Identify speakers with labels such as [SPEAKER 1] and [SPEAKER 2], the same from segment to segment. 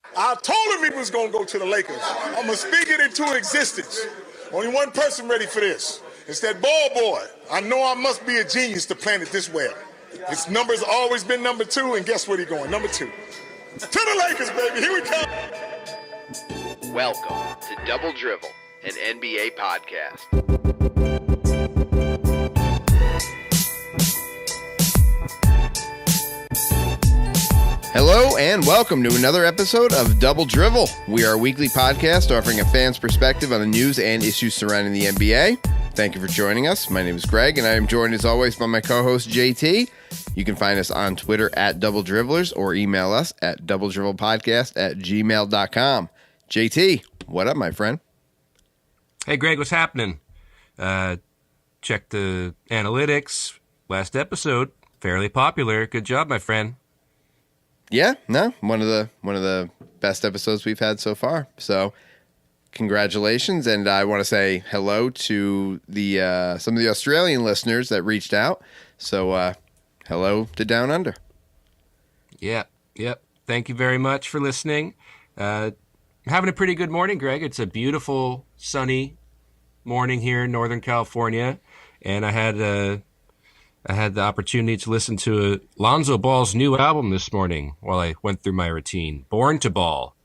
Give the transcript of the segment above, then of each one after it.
[SPEAKER 1] I told him he was going to go to the Lakers. I'm going to speak it into existence. Only one person ready for this. It's that ball boy. I know I must be a genius to plan it this well. His number's always been number 2, and guess where he going? Number 2. To the Lakers, baby. Here we come.
[SPEAKER 2] Welcome to Double Drivel, an NBA podcast.
[SPEAKER 3] Hello and welcome to another episode of Double Drivel. We are a weekly podcast offering a fan's perspective on the news and issues surrounding the NBA. Thank you for joining us. My name is Greg, and I am joined as always by my co-host JT. You can find us on Twitter at Double Dribblers or email us at doubledrivelpodcast@gmail.com. JT, what up, my friend?
[SPEAKER 4] Hey, Greg, what's happening? Check the analytics. Last episode, fairly popular. Good job, my friend.
[SPEAKER 3] Yeah, no, one of the best episodes we've had so far. So, congratulations, and I want to say hello to the some of the Australian listeners that reached out. So, hello to Down Under.
[SPEAKER 4] Yep. Thank you very much for listening. Having a pretty good morning, Greg. It's a beautiful, sunny morning here in Northern California, and I had the opportunity to listen to Lonzo Ball's new album this morning while I went through my routine, Born to Ball.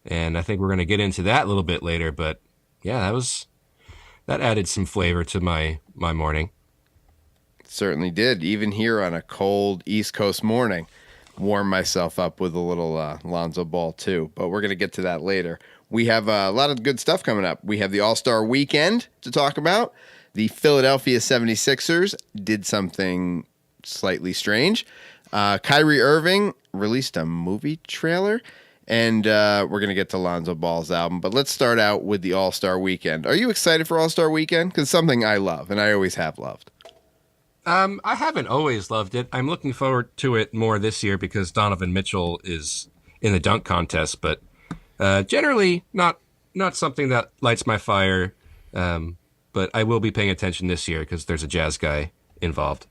[SPEAKER 4] And I think we're going to get into that a little bit later. But yeah, that added some flavor to my morning.
[SPEAKER 3] It certainly did. Even here on a cold East Coast morning, warm myself up with a little Lonzo Ball too. But we're going to get to that later. We have a lot of good stuff coming up. We have the All-Star Weekend to talk about. The Philadelphia 76ers did something slightly strange. Kyrie Irving released a movie trailer, and we're going to get to Lonzo Ball's album. But let's start out with the All-Star Weekend. Are you excited for All-Star Weekend? Because it's something I love, and I always have loved.
[SPEAKER 4] I haven't always loved it. I'm looking forward to it more this year because Donovan Mitchell is in the dunk contest. But generally, not something that lights my fire. But I will be paying attention this year because there's a Jazz guy involved.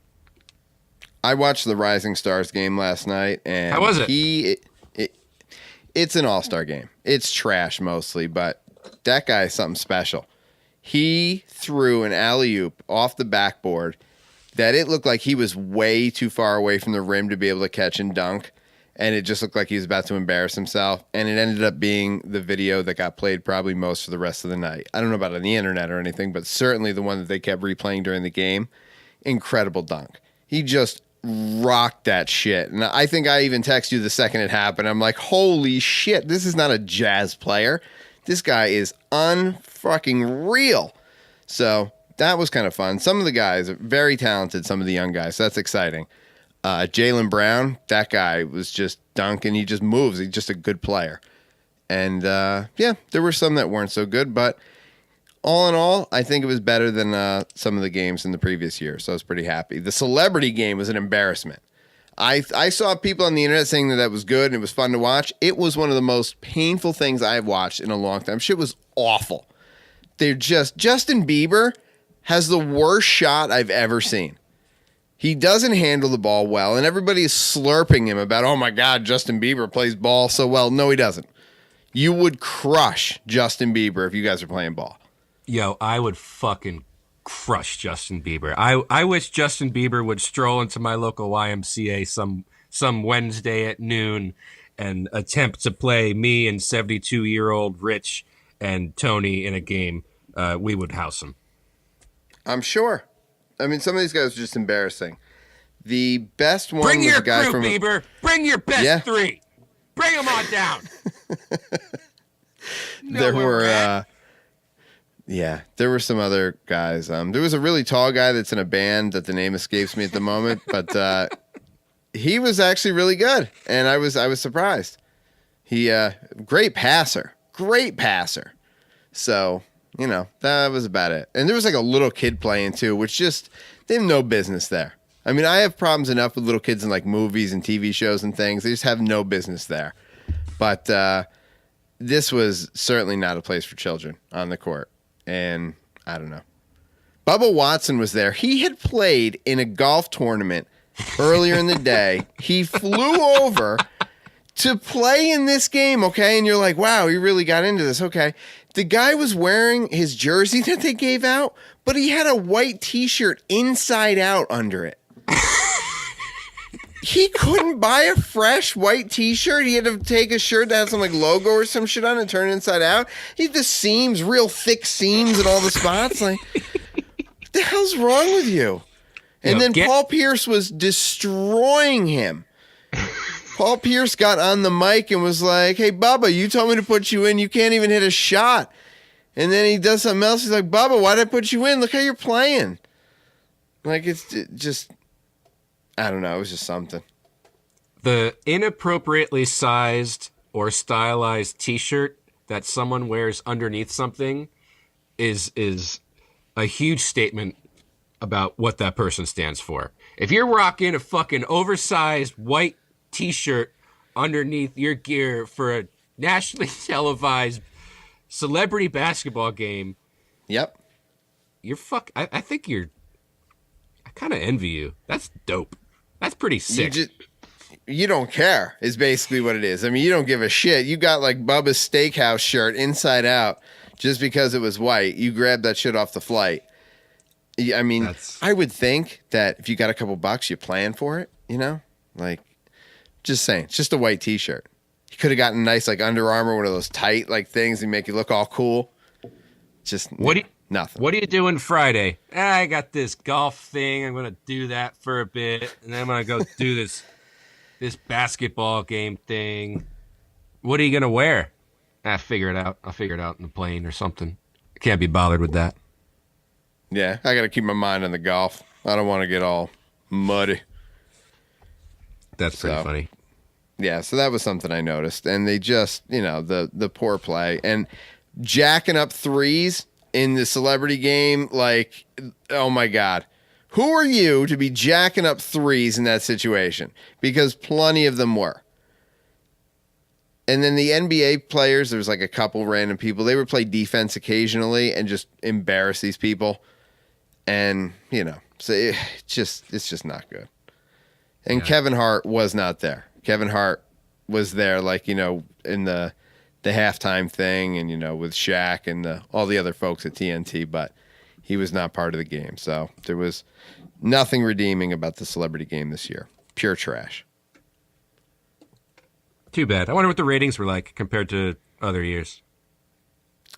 [SPEAKER 3] I watched the Rising Stars game last night, and
[SPEAKER 4] how was it?
[SPEAKER 3] It's an all-star game. It's trash mostly, but that guy is something special. He threw an alley-oop off the backboard that it looked like he was way too far away from the rim to be able to catch and dunk, and it just looked like he was about to embarrass himself, and it ended up being the video that got played probably most for the rest of the night. I don't know about on the internet or anything, but certainly the one that they kept replaying during the game. Incredible dunk. He just rocked that shit. And I think I even texted you the second it happened. I'm like, holy shit, this is not a Jazz player. This guy is unfucking real. So that was kind of fun. Some of the guys are very talented, some of the young guys. So that's exciting. Jaylen Brown, that guy was just dunking. He just moves. He's just a good player. And, yeah, there were some that weren't so good. But all in all, I think it was better than some of the games in the previous year. So I was pretty happy. The celebrity game was an embarrassment. I saw people on the internet saying that was good and it was fun to watch. It was one of the most painful things I've watched in a long time. Shit was awful. Justin Bieber has the worst shot I've ever seen. He doesn't handle the ball well, and everybody is slurping him about, oh my God, Justin Bieber plays ball so well. No, he doesn't. You would crush Justin Bieber if you guys are playing ball.
[SPEAKER 4] Yo, I would fucking crush Justin Bieber. I wish Justin Bieber would stroll into my local YMCA some Wednesday at noon and attempt to play me and 72-year-old Rich and Tony in a game. We would house him.
[SPEAKER 3] I'm sure. I mean, some of these guys are just embarrassing. The best one
[SPEAKER 4] Bring
[SPEAKER 3] was
[SPEAKER 4] your
[SPEAKER 3] a guy
[SPEAKER 4] crew,
[SPEAKER 3] from
[SPEAKER 4] Bieber. Bring your best three. Bring them on down.
[SPEAKER 3] There were some other guys. There was a really tall guy that's in a band that the name escapes me at the moment, but he was actually really good, and I was surprised. He great passer. So, you know, that was about it. And there was like a little kid playing too, which just, they have no business there. I mean, I have problems enough with little kids in like movies and TV shows and things. They just have no business there. But this was certainly not a place for children on the court. And I don't know. Bubba Watson was there. He had played in a golf tournament earlier in the day. He flew over to play in this game, okay? And you're like, wow, he really got into this. Okay. The guy was wearing his jersey that they gave out, but he had a white T-shirt inside out under it. He couldn't buy a fresh white T-shirt. He had to take a shirt that had some like logo or some shit on it and turn it inside out. He had the seams, real thick seams in all the spots. Like, what the hell's wrong with you? And then Paul Pierce was destroying him. Paul Pierce got on the mic and was like, hey, Bubba, you told me to put you in. You can't even hit a shot. And then he does something else. He's like, Bubba, why did I put you in? Look how you're playing. Like, it just, I don't know. It was just something.
[SPEAKER 4] The inappropriately sized or stylized T-shirt that someone wears underneath something is a huge statement about what that person stands for. If you're rocking a fucking oversized white T-shirt underneath your gear for a nationally televised celebrity basketball game,
[SPEAKER 3] yep,
[SPEAKER 4] you're I think I kind of envy you. That's dope. That's pretty sick.
[SPEAKER 3] You don't care is basically what it is. I mean, you don't give a shit. You got like Bubba's Steakhouse shirt inside out just because it was white. You grabbed that shit off the flight. I mean, I would think that if you got a couple bucks, you plan for it, you know? Like, just saying. It's just a white T-shirt. You could have gotten a nice, like, Under Armour, one of those tight, like, things that make you look all cool. Just nothing.
[SPEAKER 4] What are you doing Friday? I got this golf thing. I'm going to do that for a bit. And then I'm going to go do this basketball game thing. What are you going to wear? Figure it out. I'll figure it out in the plane or something. I can't be bothered with that.
[SPEAKER 3] Yeah, I got to keep my mind on the golf. I don't want to get all muddy.
[SPEAKER 4] That's pretty funny.
[SPEAKER 3] Yeah, so that was something I noticed. And they just, you know, the poor play. And jacking up threes in the celebrity game, like, oh my God. Who are you to be jacking up threes in that situation? Because plenty of them were. And then the NBA players, there's like a couple random people. They would play defense occasionally and just embarrass these people. And, you know, so it's just not good. And Kevin Hart was not there. Kevin Hart was there, like, you know, in the halftime thing and, you know, with Shaq and all the other folks at TNT, but he was not part of the game. So there was nothing redeeming about the celebrity game this year. Pure trash.
[SPEAKER 4] Too bad. I wonder what the ratings were like compared to other years.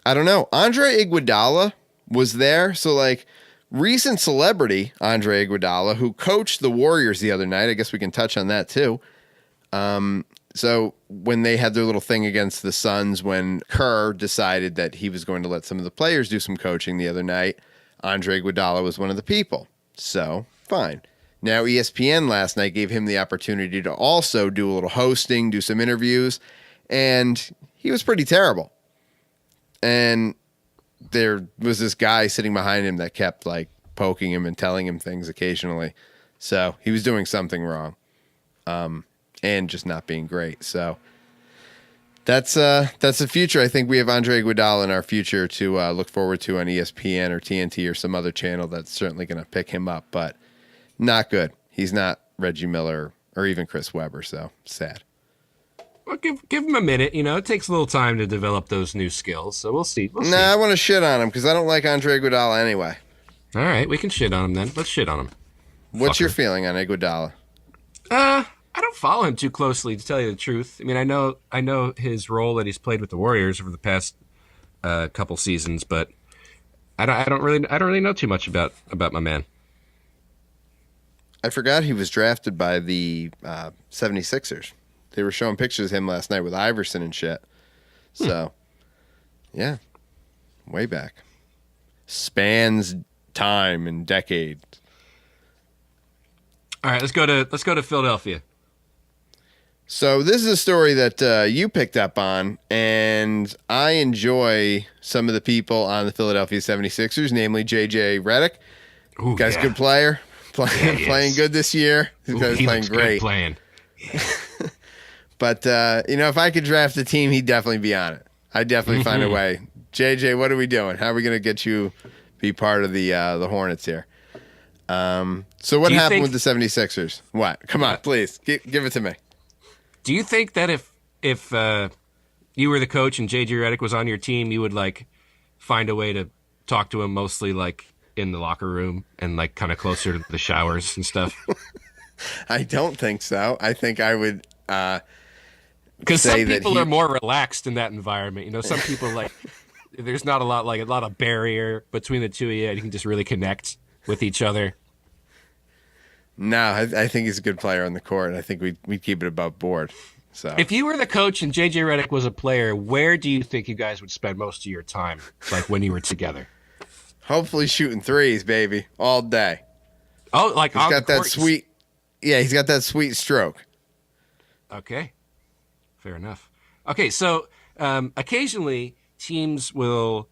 [SPEAKER 3] I don't know. Andre Iguodala was there. So, like, recent celebrity Andre Iguodala, who coached the Warriors the other night. I guess we can touch on that too. So when they had their little thing against the Suns, when Kerr decided that he was going to let some of the players do some coaching the other night, Andre Iguodala was one of the people. So, fine. Now, ESPN last night gave him the opportunity to also do a little hosting, do some interviews, and he was pretty terrible. And there was this guy sitting behind him that kept, like, poking him and telling him things occasionally. So he was doing something wrong, and just not being great. So that's the future. I think we have Andre Iguodala in our future to look forward to on ESPN or TNT or some other channel that's certainly going to pick him up, but not good. He's not Reggie Miller or even Chris Webber, so sad.
[SPEAKER 4] Well, give him a minute. You know, it takes a little time to develop those new skills, so we'll see.
[SPEAKER 3] Nah, I want to shit on him because I don't like Andre Iguodala anyway.
[SPEAKER 4] All right, we can shit on him then. Let's shit on him.
[SPEAKER 3] What's your feeling on Iguodala?
[SPEAKER 4] I don't follow him too closely, to tell you the truth. I mean, I know his role that he's played with the Warriors over the past couple seasons, but I don't really know too much about my man.
[SPEAKER 3] I forgot he was drafted by the 76ers. They were showing pictures of him last night with Iverson and shit. So, yeah, way back. Spans time and decades.
[SPEAKER 4] All right, let's go to Philadelphia.
[SPEAKER 3] So this is a story that you picked up on, and I enjoy some of the people on the Philadelphia 76ers, namely J.J. Redick.
[SPEAKER 4] Ooh,
[SPEAKER 3] guy's a good player, playing good this year. This guy's playing great.
[SPEAKER 4] Playing.
[SPEAKER 3] But, you know, if I could draft a team, he'd definitely be on it. I'd definitely find a way. JJ, what are we doing? How are we going to get you be part of the Hornets here? So what happened with the 76ers? What? Come on, please. Give it to me.
[SPEAKER 4] Do you think that if if you were the coach and JJ Redick was on your team, you would like find a way to talk to him mostly like in the locker room and like kind of closer to the showers and stuff?
[SPEAKER 3] I don't think so. I think I would
[SPEAKER 4] because some
[SPEAKER 3] say that
[SPEAKER 4] people are more relaxed in that environment. You know, some people like there's not a lot of barrier between the two of you, and you can just really connect with each other.
[SPEAKER 3] No, I think he's a good player on the court. I think we'd keep it above board. So
[SPEAKER 4] if you were the coach and JJ Redick was a player, where do you think you guys would spend most of your time, like when you were together?
[SPEAKER 3] Hopefully shooting threes, baby, all day.
[SPEAKER 4] Oh, like
[SPEAKER 3] he's got that sweet. Yeah, he's got that sweet stroke.
[SPEAKER 4] Okay, fair enough. Okay, so occasionally teams will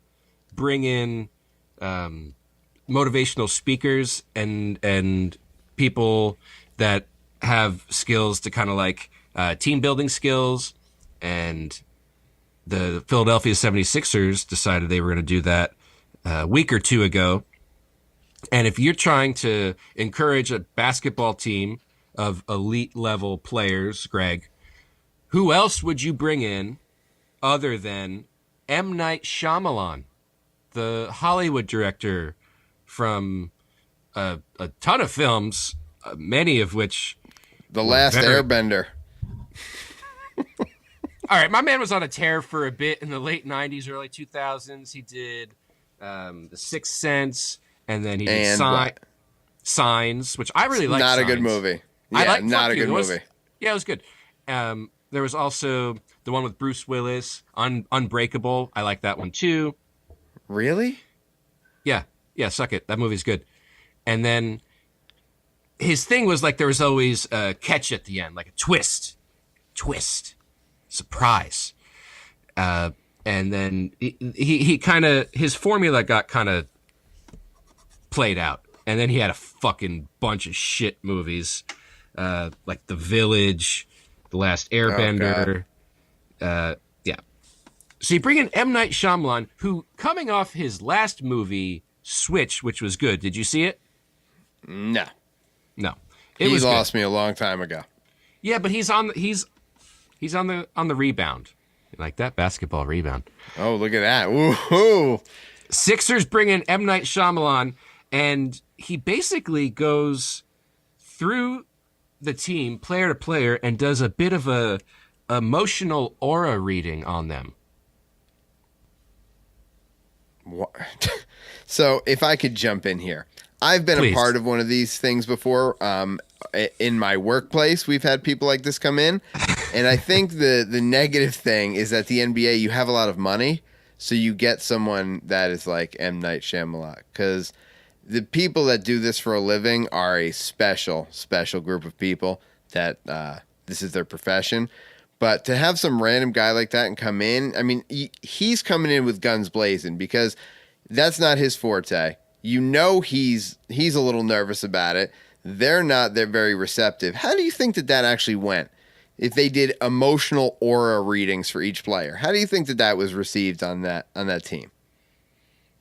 [SPEAKER 4] bring in motivational speakers and people that have skills to kind of like team building skills, and the Philadelphia 76ers decided they were going to do that a week or two ago. And if you're trying to encourage a basketball team of elite level players, Greg, who else would you bring in other than M. Night Shyamalan, the Hollywood director from a ton of films, many of which
[SPEAKER 3] The Last Airbender.
[SPEAKER 4] All right, my man was on a tear for a bit in the late 90s, early 2000s. He did The Sixth Sense, and then he did Signs, which I really like.
[SPEAKER 3] Not a good movie. Yeah, not a good movie.
[SPEAKER 4] Yeah, it was good. There was also the one with Bruce Willis, Unbreakable. I like that one too.
[SPEAKER 3] Really?
[SPEAKER 4] Yeah, suck it. That movie's good. And then his thing was like there was always a catch at the end, like a twist, surprise. And then he kind of, his formula got kind of played out. And then he had a fucking bunch of shit movies, like The Village, The Last Airbender. Yeah. So you bring in M. Night Shyamalan, who coming off his last movie, Switch, which was good. Did you see it?
[SPEAKER 3] No.
[SPEAKER 4] It was
[SPEAKER 3] lost
[SPEAKER 4] good.
[SPEAKER 3] me a long time ago.
[SPEAKER 4] Yeah, but he's on the rebound. You like that basketball rebound?
[SPEAKER 3] Oh, look at that. Woohoo.
[SPEAKER 4] Sixers bring in M. Night Shyamalan, and he basically goes through the team, player to player, and does a bit of a emotional aura reading on them.
[SPEAKER 3] What? So if I could jump in here. I've been
[SPEAKER 4] Please.
[SPEAKER 3] a part of one of these things before. In my workplace, we've had people like this come in. And I think the negative thing is that the NBA, you have a lot of money. So you get someone that is like M. Night Shyamalan. Because the people that do this for a living are a special group of people that this is their profession. But to have some random guy like that and come in, I mean, he's coming in with guns blazing because that's not his forte. You know he's a little nervous about it. They're very receptive. How do you think that actually went? If they did emotional aura readings for each player, how do you think that was received on that team?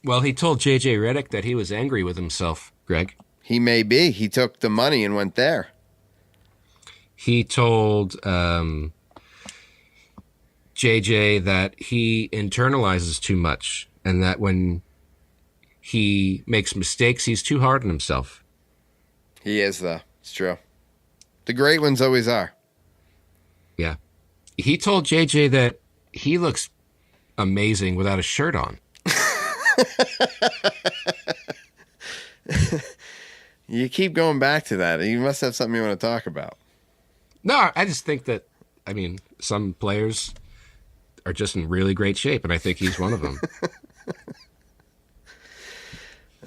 [SPEAKER 4] Well, he told JJ Redick that he was angry with himself, Greg.
[SPEAKER 3] He may be. He took the money and went there.
[SPEAKER 4] He told JJ that he internalizes too much and that when he makes mistakes, he's too hard on himself.
[SPEAKER 3] He is, though. It's true. The great ones always are.
[SPEAKER 4] Yeah. He told JJ that he looks amazing without a shirt on.
[SPEAKER 3] You keep going back to that. You must have something you want to talk about.
[SPEAKER 4] No, I just think that, I mean, some players are just in really great shape, and I think he's one of them.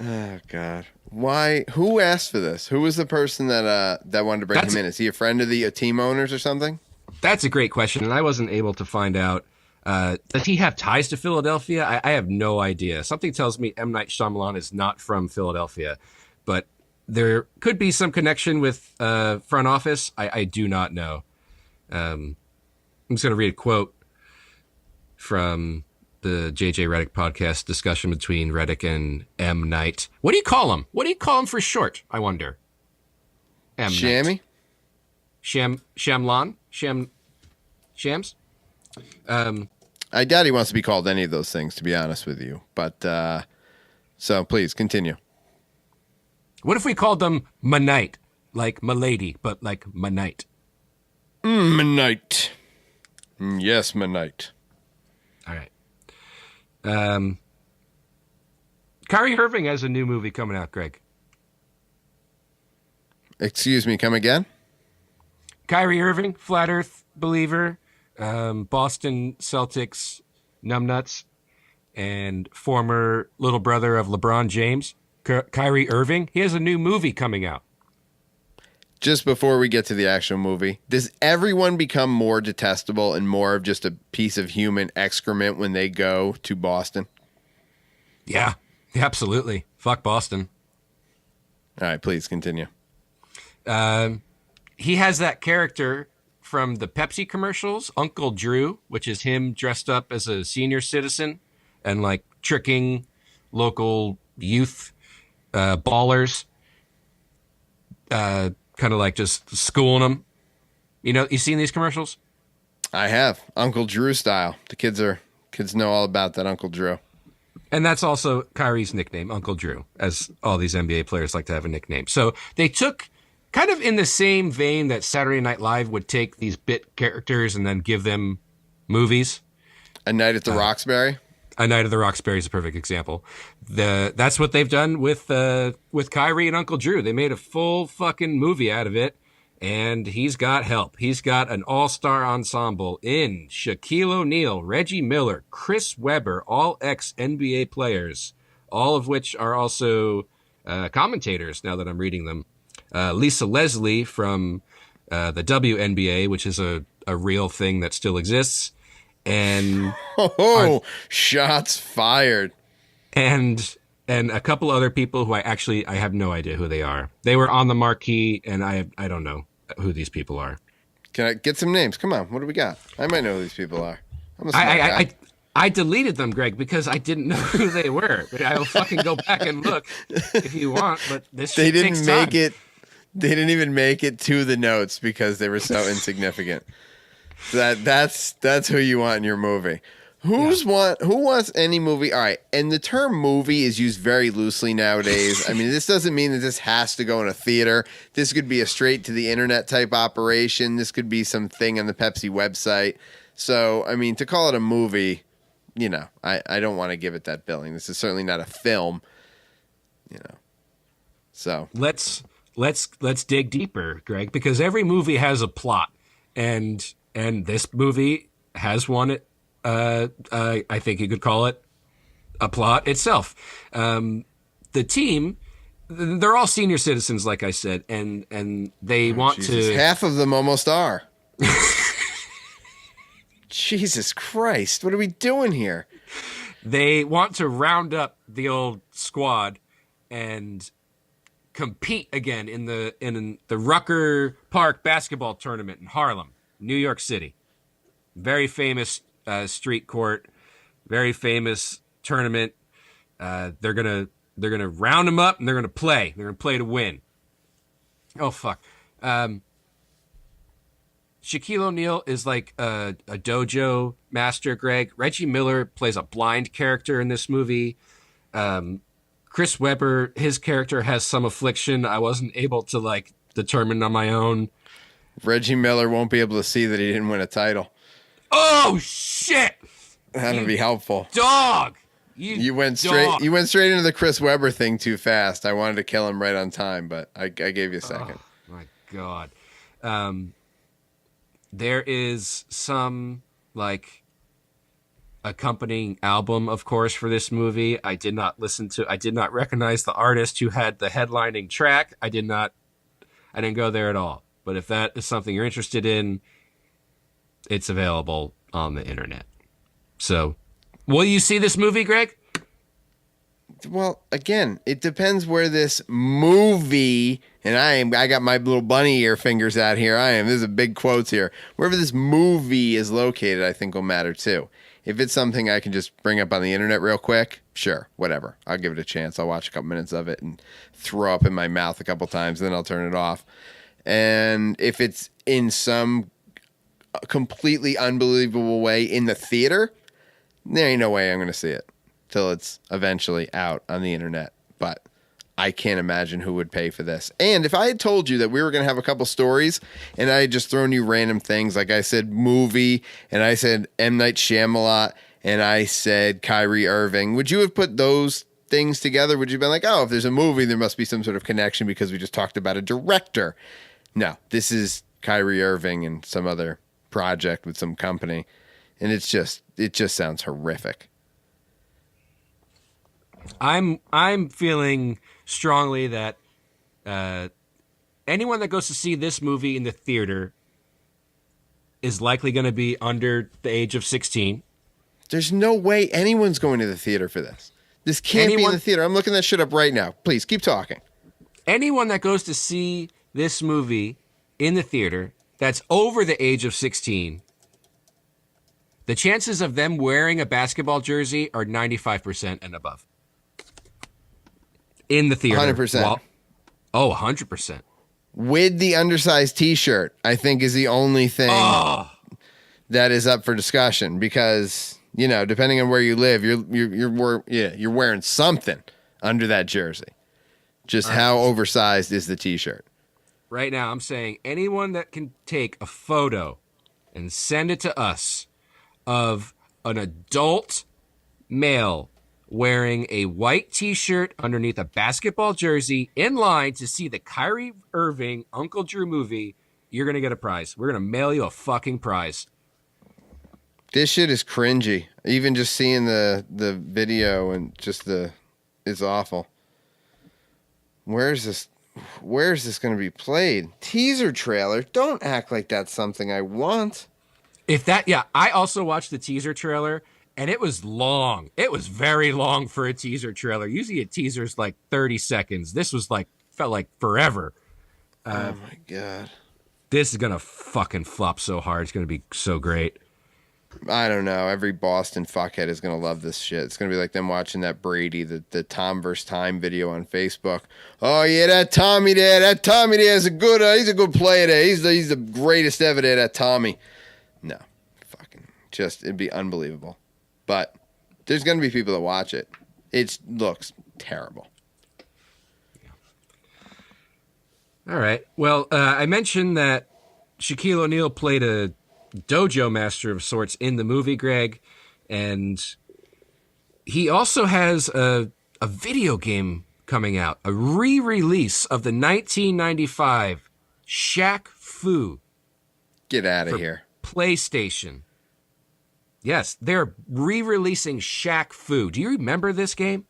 [SPEAKER 3] Oh, God. Why? Who asked for this? Who was the person that wanted to bring him in? Is he a friend of the team owners or something?
[SPEAKER 4] That's a great question, and I wasn't able to find out. Does he have ties to Philadelphia? I have no idea. Something tells me M. Night Shyamalan is not from Philadelphia, but there could be some connection with front office. I do not know. I'm just going to read a quote from the JJ Redick podcast discussion between Redick and M. Night. What do you call him? What do you call him for short, I wonder? M.
[SPEAKER 3] Shammy?
[SPEAKER 4] Night. Shamlan? Shams?
[SPEAKER 3] I doubt he wants to be called any of those things, to be honest with you. But so please continue.
[SPEAKER 4] What if we called them Manite, like Milady, but like Manite?
[SPEAKER 3] Manite. Yes, Manite.
[SPEAKER 4] All right. Kyrie Irving has a new movie coming out, Greg.
[SPEAKER 3] Excuse me, come again?
[SPEAKER 4] Kyrie Irving, flat Earth believer, Boston Celtics numbnuts, and former little brother of LeBron James, Kyrie Irving. He has a new movie coming out.
[SPEAKER 3] Just before we get to the actual movie, does everyone become more detestable and more of just a piece of human excrement when they go to Boston?
[SPEAKER 4] Yeah, absolutely. Fuck Boston.
[SPEAKER 3] All right, please continue.
[SPEAKER 4] He has that character from the Pepsi commercials, Uncle Drew, which is him dressed up as a senior citizen and like tricking local youth ballers, kind of like just schooling them. You know, you seen these commercials?
[SPEAKER 3] I have. Uncle Drew style. The kids know all about that Uncle Drew.
[SPEAKER 4] And that's also Kyrie's nickname, Uncle Drew, as all these NBA players like to have a nickname. So they took, kind of in the same vein that Saturday Night Live would take these bit characters and then give them movies.
[SPEAKER 3] A Night at the Roxbury?
[SPEAKER 4] A Night of the Roxbury is a perfect example. That's what they've done with Kyrie and Uncle Drew. They made a full fucking movie out of it, and he's got help. He's got an all-star ensemble in Shaquille O'Neal, Reggie Miller, Chris Webber, all ex-NBA players, all of which are also commentators now that I'm reading them. Lisa Leslie from the WNBA, which is a real thing that still exists. And
[SPEAKER 3] shots fired.
[SPEAKER 4] And a couple other people who I have no idea who they are. They were on the marquee, and I don't know who these people are.
[SPEAKER 3] Can I get some names? Come on, what do we got? I might know who these people are. I'm a smart guy.
[SPEAKER 4] I deleted them, Greg, because I didn't know who they were. I'll fucking go back and look if you want, but this shit takes time.
[SPEAKER 3] They didn't even make it to the notes because they were so insignificant. That's who you want in your movie. Who wants any movie? All right, and the term movie is used very loosely nowadays. I mean, this doesn't mean that this has to go in a theater. This could be a straight to the internet type operation. This could be something on the Pepsi website. So, I mean, to call it a movie, you know, I don't want to give it that billing. This is certainly not a film, you know. So
[SPEAKER 4] let's dig deeper, Greg, because every movie has a plot, and this movie has one. I think you could call it a plot itself. The team, they're all senior citizens, like I said, and they want to.
[SPEAKER 3] Half of them almost are. Jesus Christ, what are we doing here?
[SPEAKER 4] They want to round up the old squad and compete again in the Rucker Park basketball tournament in Harlem, New York City. Very famous street court, very famous tournament. They're gonna round them up and they're gonna play. They're gonna play to win. Oh fuck. Shaquille O'Neal is like a dojo master, Greg. Reggie Miller plays a blind character in this movie. Chris Webber, his character has some affliction I wasn't able to like determine on my own.
[SPEAKER 3] Reggie Miller won't be able to see that he didn't win a title.
[SPEAKER 4] Oh shit!
[SPEAKER 3] That'll be helpful.
[SPEAKER 4] Dog!
[SPEAKER 3] You went straight into the Chris Webber thing too fast. I wanted to kill him right on time, but I gave you a second.
[SPEAKER 4] Oh my God. There is some like accompanying album, of course, for this movie. I did not recognize the artist who had the headlining track. I didn't go there at all. But if that is something you're interested in, it's available on the internet. So, will you see this movie, Greg?
[SPEAKER 3] Well, again, it depends where this movie, and I got my little bunny ear fingers out here. There's a big quotes here. Wherever this movie is located, I think will matter too. If it's something I can just bring up on the internet real quick, sure, whatever. I'll give it a chance. I'll watch a couple minutes of it and throw up in my mouth a couple times, then I'll turn it off. And if it's in some completely unbelievable way in the theater, there ain't no way I'm going to see it till it's eventually out on the internet. But I can't imagine who would pay for this. And if I had told you that we were going to have a couple stories and I had just thrown you random things, like I said movie, and I said M. Night Shyamalan, and I said Kyrie Irving, would you have put those things together? Would you have been like, oh, if there's a movie, there must be some sort of connection because we just talked about a director? No, this is Kyrie Irving and some other project with some company. And it just sounds horrific.
[SPEAKER 4] I'm feeling strongly that anyone that goes to see this movie in the theater is likely going to be under the age of 16.
[SPEAKER 3] There's no way anyone's going to the theater for this. This can't be in the theater. I'm looking that shit up right now. Please keep talking.
[SPEAKER 4] Anyone that goes to see this movie in the theater that's over the age of 16, the chances of them wearing a basketball jersey are 95% and above. In the theater.
[SPEAKER 3] 100%.
[SPEAKER 4] 100%.
[SPEAKER 3] With the undersized T-shirt, I think is the only thing that is up for discussion because, you know, depending on where you live, you're wearing something under that jersey. Just how oversized is the T-shirt?
[SPEAKER 4] Right now, I'm saying anyone that can take a photo and send it to us of an adult male wearing a white T-shirt underneath a basketball jersey in line to see the Kyrie Irving Uncle Drew movie, you're going to get a prize. We're going to mail you a fucking prize.
[SPEAKER 3] This shit is cringy. Even just seeing the video and just it's awful. Where's this going to be played? Teaser trailer. Don't act like that's something I want.
[SPEAKER 4] I also watched the teaser trailer. And it was long. It was very long for a teaser trailer. Usually a teaser's like 30 seconds. This was felt like forever.
[SPEAKER 3] Oh my God.
[SPEAKER 4] This is going to fucking flop so hard. It's going to be so great.
[SPEAKER 3] I don't know. Every Boston fuckhead is going to love this shit. It's going to be like them watching that Brady, the Tom vs. Time video on Facebook. Oh yeah, that Tommy there is he's a good player there. He's the greatest ever there, that Tommy. No. Fucking it'd be unbelievable. But there's going to be people that watch it. It looks terrible.
[SPEAKER 4] All right. Well, I mentioned that Shaquille O'Neal played a dojo master of sorts in the movie, Greg. And he also has a video game coming out, a re-release of the 1995 Shaq-Fu.
[SPEAKER 3] Get out of here.
[SPEAKER 4] PlayStation. Yes, they're re-releasing Shaq-Fu. Do you remember this game?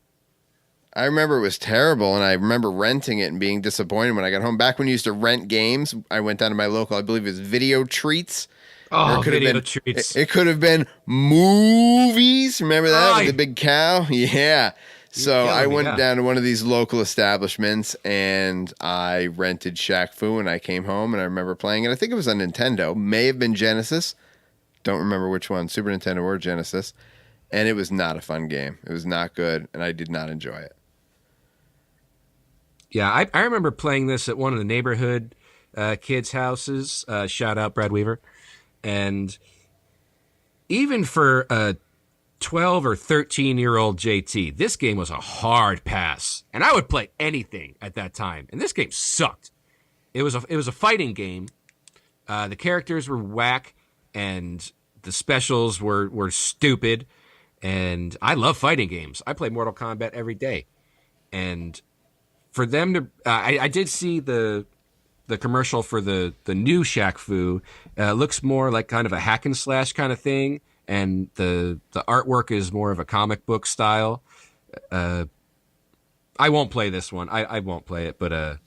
[SPEAKER 3] I remember it was terrible, and I remember renting it and being disappointed when I got home. Back when you used to rent games, I went down to my local, I believe it was Video Treats.
[SPEAKER 4] Oh, Video Treats.
[SPEAKER 3] It could have been movies. Remember that with the big cow? Yeah. So I went down to one of these local establishments, and I rented Shaq-Fu, and I came home, and I remember playing it. I think it was on Nintendo. May have been Genesis. Don't remember which one, Super Nintendo or Genesis. And it was not a fun game. It was not good, and I did not enjoy it.
[SPEAKER 4] Yeah, I remember playing this at one of the neighborhood kids' houses. Shout out Brad Weaver. And even for a 12 or 13-year-old JT, this game was a hard pass. And I would play anything at that time. And this game sucked. It was a fighting game. The characters were whack. And the specials were stupid. And I love fighting games. I play Mortal Kombat every day. And for them to... I did see the commercial for the new Shaq-Fu. Looks more like kind of a hack and slash kind of thing. And the artwork is more of a comic book style. I won't play this one. I won't play it. But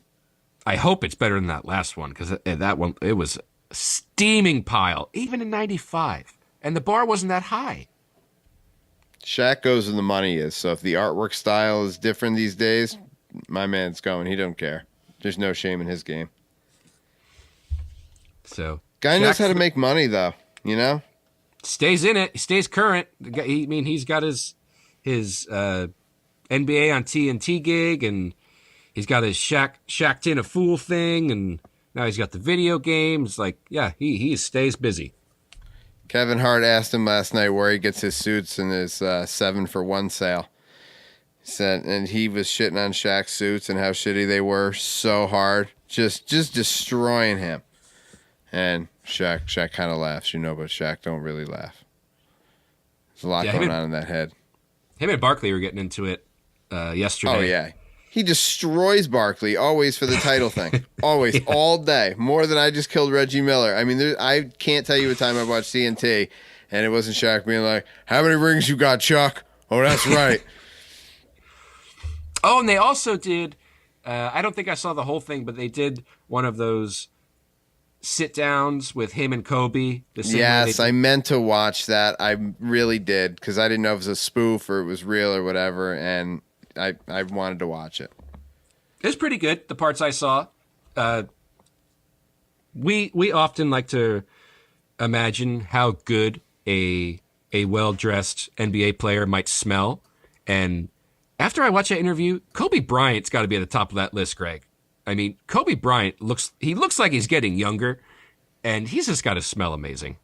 [SPEAKER 4] I hope it's better than that last one. Because that one, it was... steaming pile, even in 95. And the bar wasn't that high.
[SPEAKER 3] Shaq goes where the money is. So if the artwork style is different these days, my man's going. He don't care. There's no shame in his game.
[SPEAKER 4] So
[SPEAKER 3] guy knows how to make money, though. You know?
[SPEAKER 4] Stays in it. He stays current. He's got his NBA on TNT gig, and he's got his Shaq-Tin a Fool thing, and now he's got the video games. Like, yeah, he stays busy.
[SPEAKER 3] Kevin Hart asked him last night where he gets his suits and his 7-for-1 sale. He said, and he was shitting on Shaq's suits and how shitty they were so hard, just destroying him. And Shaq kind of laughs, but Shaq don't really laugh. There's a lot going on in that head.
[SPEAKER 4] Him and Barkley were getting into it yesterday.
[SPEAKER 3] Oh, yeah. He destroys Barkley, always for the title thing. Always, all day. More than I just killed Reggie Miller. I mean, I can't tell you a time I watched TNT, and it wasn't Shaq being like, how many rings you got, Chuck? Oh, that's right.
[SPEAKER 4] Oh, and they also did, I don't think I saw the whole thing, but they did one of those sit-downs with him and Kobe.
[SPEAKER 3] Yes, I meant to watch that. I really did, because I didn't know if it was a spoof or it was real or whatever, and I wanted to watch it.
[SPEAKER 4] It was pretty good, the parts I saw. We often like to imagine how good a well-dressed NBA player might smell, and after I watch that interview, Kobe Bryant's got to be at the top of that list, Greg. I mean, Kobe Bryant looks like he's getting younger, and he's just got to smell amazing.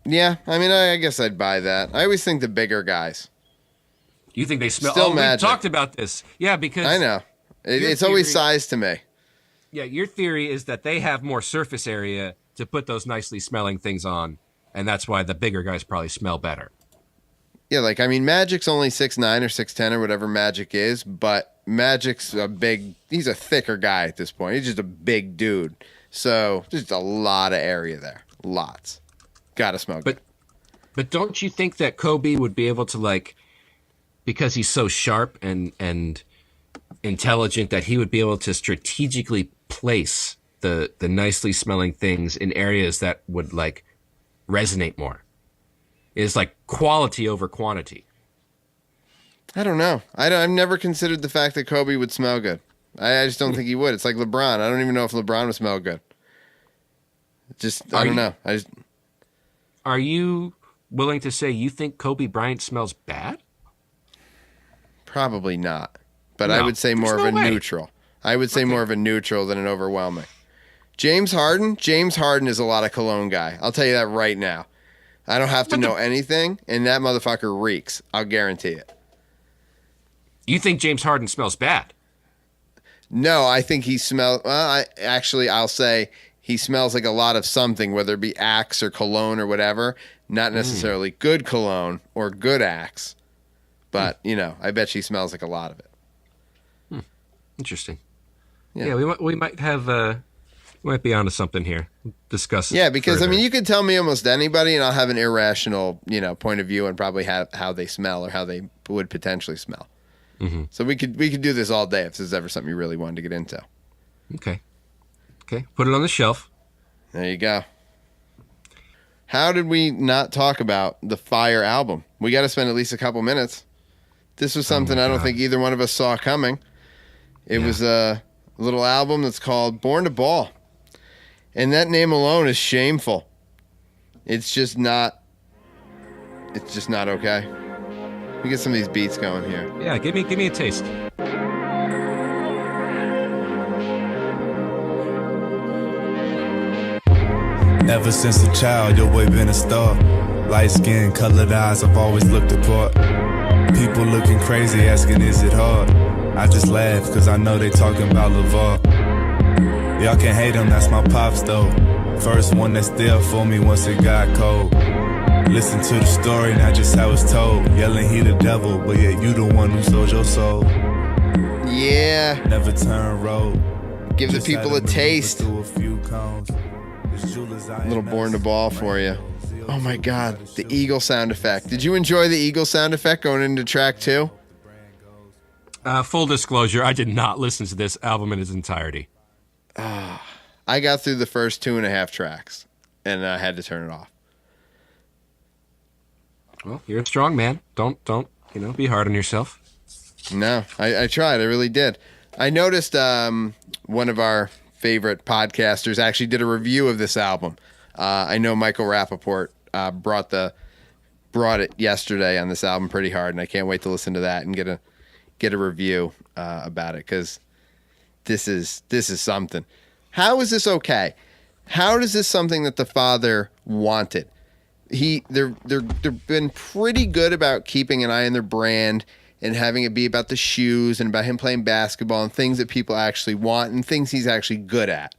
[SPEAKER 3] Yeah, I mean, I guess I'd buy that. I always think the bigger guys.
[SPEAKER 4] You think they smell?
[SPEAKER 3] Still magic.
[SPEAKER 4] We talked about this. Yeah, because
[SPEAKER 3] I know. It's always size to me.
[SPEAKER 4] Yeah, your theory is that they have more surface area to put those nicely smelling things on, and that's why the bigger guys probably smell better.
[SPEAKER 3] Yeah, Magic's only 6'9" or 6'10" or whatever Magic is, but Magic's he's a thicker guy at this point. He's just a big dude. So just a lot of area there. Lots. Gotta smell good.
[SPEAKER 4] But don't you think that Kobe would be able to, because he's so sharp and intelligent, that he would be able to strategically place the nicely smelling things in areas that would, resonate more? Is quality over quantity.
[SPEAKER 3] I don't know. I've never considered the fact that Kobe would smell good. I just don't think he would. It's like LeBron. I don't even know if LeBron would smell good. I don't know.
[SPEAKER 4] Are you willing to say you think Kobe Bryant smells bad?
[SPEAKER 3] Probably not. But
[SPEAKER 4] No,
[SPEAKER 3] I would say more of
[SPEAKER 4] there's
[SPEAKER 3] a
[SPEAKER 4] no way.
[SPEAKER 3] neutral. I would say more of a neutral than an overwhelming. James Harden is a lot of cologne guy. I'll tell you that right now. I don't have to know anything, and that motherfucker reeks. I'll guarantee it.
[SPEAKER 4] You think James Harden smells bad?
[SPEAKER 3] No, I think he smells... Well, I'll say he smells like a lot of something, whether it be Axe or cologne or whatever. Not necessarily good cologne or good Axe. But, I bet she smells like a lot of it.
[SPEAKER 4] Interesting.
[SPEAKER 3] Yeah.
[SPEAKER 4] We might have... we might be onto something here. Discuss it.
[SPEAKER 3] Yeah, because
[SPEAKER 4] further.
[SPEAKER 3] you could tell me almost anybody, and I'll have an irrational, point of view, and probably have how they smell or how they would potentially smell. Mm-hmm. So we could do this all day if this is ever something you really wanted to get into.
[SPEAKER 4] Okay. Put it on the shelf.
[SPEAKER 3] There you go. How did we not talk about the Fire album? We got to spend at least a couple minutes. This was something I don't think either one of us saw coming. It was a little album that's called Born to Ball. And that name alone is shameful. It's just not okay. Let me get some of these beats going here.
[SPEAKER 4] Yeah, give me a taste.
[SPEAKER 5] Ever since a child, your boy been a star. Light skin, colored eyes, I've always looked apart. People looking crazy, asking is it hard? I just laugh, cause I know they talking about LeVar. Y'all can hate him, that's my pops though. First one that's there for me once it got cold. Listen to the story, not just how it's told. Yelling he the devil, but yet you the one who sold your soul.
[SPEAKER 3] Yeah.
[SPEAKER 5] Never turn road.
[SPEAKER 3] Give the people a taste.
[SPEAKER 5] A few cones.
[SPEAKER 3] Little Born to Ball for you. Oh my God, the eagle sound effect. Did you enjoy the eagle sound effect going into track 2?
[SPEAKER 4] Full disclosure, I did not listen to this album in its entirety.
[SPEAKER 3] I got through the first 2.5 tracks, and I had to turn it off.
[SPEAKER 4] Well, you're a strong man. Don't be hard on yourself.
[SPEAKER 3] No, I tried. I really did. I noticed one of our favorite podcasters actually did a review of this album. I know Michael Rappaport brought it yesterday on this album pretty hard, and I can't wait to listen to that and get a review about it, because this is something. How is this okay? How is this something that the father wanted? They've been pretty good about keeping an eye on their brand and having it be about the shoes and about him playing basketball and things that people actually want and things he's actually good at.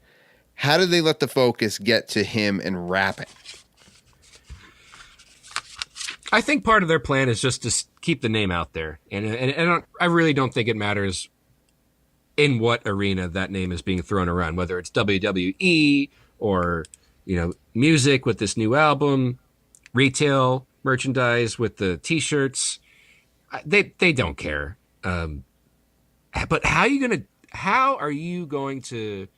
[SPEAKER 3] How do they let the focus get to him and rapping?
[SPEAKER 4] I think part of their plan is just to keep the name out there. And I really don't think it matters in what arena that name is being thrown around, whether it's WWE or, music with this new album, retail merchandise with the T-shirts. They don't care. But how are you going to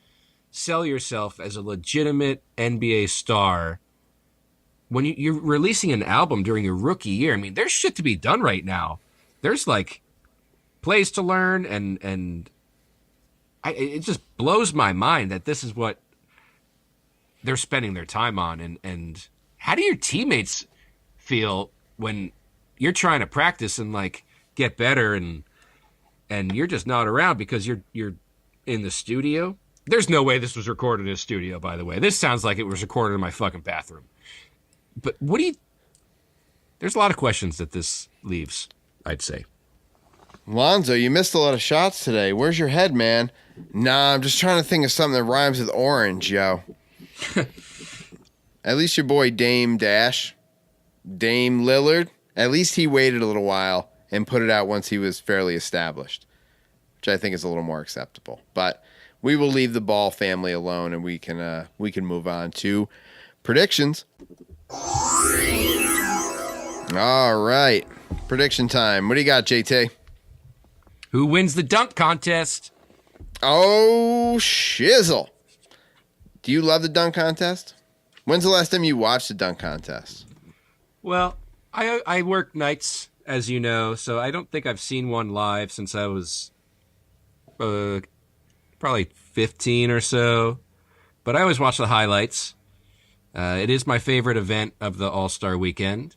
[SPEAKER 4] sell yourself as a legitimate NBA star when you're releasing an album during your rookie year? I mean, there's shit to be done right now. There's like plays to learn, and it just blows my mind that this is what they're spending their time on. And how do your teammates feel when you're trying to practice and like get better and you're just not around because you're in the studio? There's no way this was recorded in a studio, by the way. This sounds like it was recorded in my fucking bathroom. But there's a lot of questions that this leaves, I'd say.
[SPEAKER 3] Lonzo, you missed a lot of shots today. Where's your head, man? Nah, I'm just trying to think of something that rhymes with orange, yo. At least your boy Dame Lillard, at least he waited a little while and put it out once he was fairly established, which I think is a little more acceptable. But we will leave the Ball family alone, and we can move on to predictions. All right, prediction time. What do you got, JT?
[SPEAKER 4] Who wins the dunk contest?
[SPEAKER 3] Oh, shizzle. Do you love the dunk contest? When's the last time you watched the dunk contest?
[SPEAKER 4] Well, I work nights, as you know, so I don't think I've seen one live since I was probably 15 or so. But I always watch the highlights. It is my favorite event of the All-Star weekend,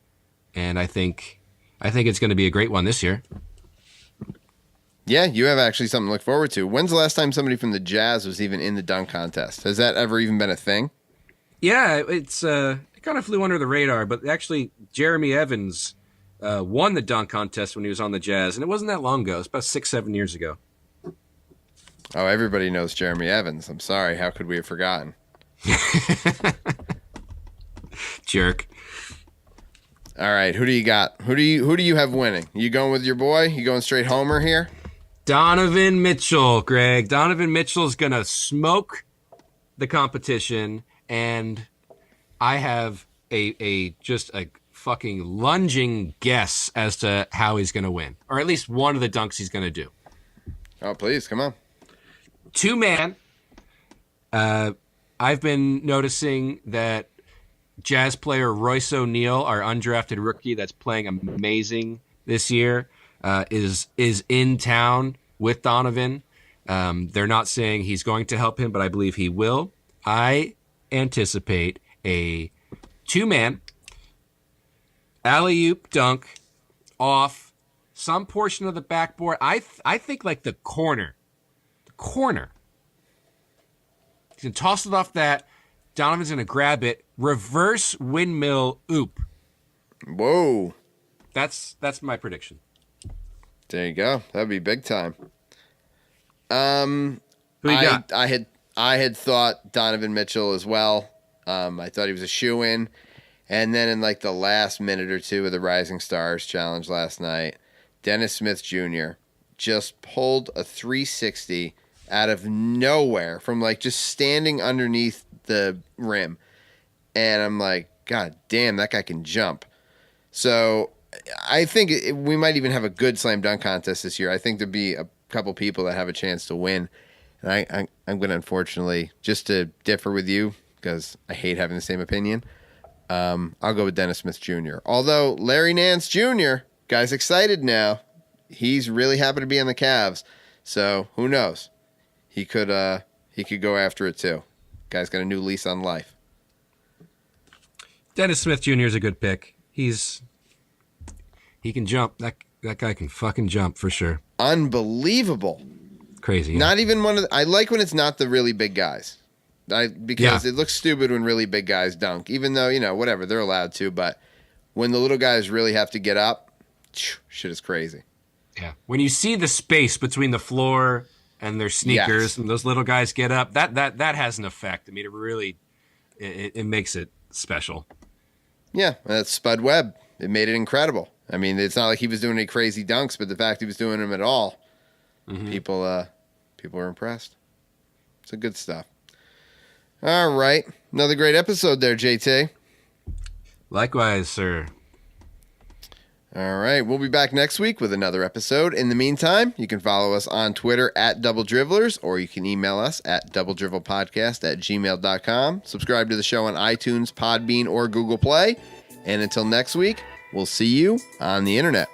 [SPEAKER 4] and I think it's going to be a great one this year.
[SPEAKER 3] Yeah, you have actually something to look forward to. When's the last time somebody from the Jazz was even in the dunk contest? Has that ever even been a thing? Yeah,
[SPEAKER 4] it kind of flew under the radar, but actually Jeremy Evans won the dunk contest when he was on the Jazz, and it wasn't that long ago. It was about 6-7 years ago.
[SPEAKER 3] Oh, everybody knows Jeremy Evans. I'm sorry. How could we have forgotten?
[SPEAKER 4] Jerk.
[SPEAKER 3] All right, who do you got? Who do you have winning? You going with your boy? You going straight homer here?
[SPEAKER 4] Donovan Mitchell, Greg. Donovan Mitchell's going to smoke the competition, and I have a fucking lunging guess as to how he's going to win, or at least one of the dunks he's going to do.
[SPEAKER 3] Oh, please, come on.
[SPEAKER 4] 2-man. I've been noticing that Jazz player Royce O'Neal, our undrafted rookie that's playing amazing this year, is in town with Donovan. They're not saying he's going to help him, but I believe he will. I anticipate a 2-man alley-oop dunk off some portion of the backboard. I think like the corner. He's going to toss it off that. Donovan's going to grab it. Reverse windmill oop.
[SPEAKER 3] Whoa.
[SPEAKER 4] That's my prediction.
[SPEAKER 3] There you go. That'd be big time.
[SPEAKER 4] Who you got?
[SPEAKER 3] I had thought Donovan Mitchell as well. I thought he was a shoo-in. And then in like the last minute or two of the Rising Stars Challenge last night, Dennis Smith Jr. just pulled a 360 out of nowhere from like just standing underneath the rim. And I'm like, God damn, that guy can jump. So I think we might even have a good slam dunk contest this year. I think there'd be a couple people that have a chance to win. And I'm going to, unfortunately, just to differ with you, because I hate having the same opinion, I'll go with Dennis Smith Jr. Although Larry Nance Jr., guy's excited now. He's really happy to be on the Cavs. So who knows? He could go after it too. Guy's got a new lease on life.
[SPEAKER 4] Dennis Smith Jr. is a good pick. He can jump. That guy can fucking jump for sure.
[SPEAKER 3] Unbelievable.
[SPEAKER 4] Crazy.
[SPEAKER 3] Not even one of I like when it's not the really big guys. Because it looks stupid when really big guys dunk, even though, whatever, they're allowed to. But when the little guys really have to get up, shit is crazy.
[SPEAKER 4] Yeah. When you see the space between the floor and their sneakers and those little guys get up, that has an effect. I mean, it really, it makes it special. Yeah.
[SPEAKER 3] That's Spud Webb. It made it incredible. I mean, it's not like he was doing any crazy dunks, but the fact he was doing them at all, people were impressed. So good stuff. All right. Another great episode there, JT.
[SPEAKER 4] Likewise, sir.
[SPEAKER 3] All right. We'll be back next week with another episode. In the meantime, you can follow us on Twitter at Double Dribblers, or you can email us at doubledrivelpodcast@gmail.com. Subscribe to the show on iTunes, Podbean, or Google Play. And until next week, we'll see you on the internet.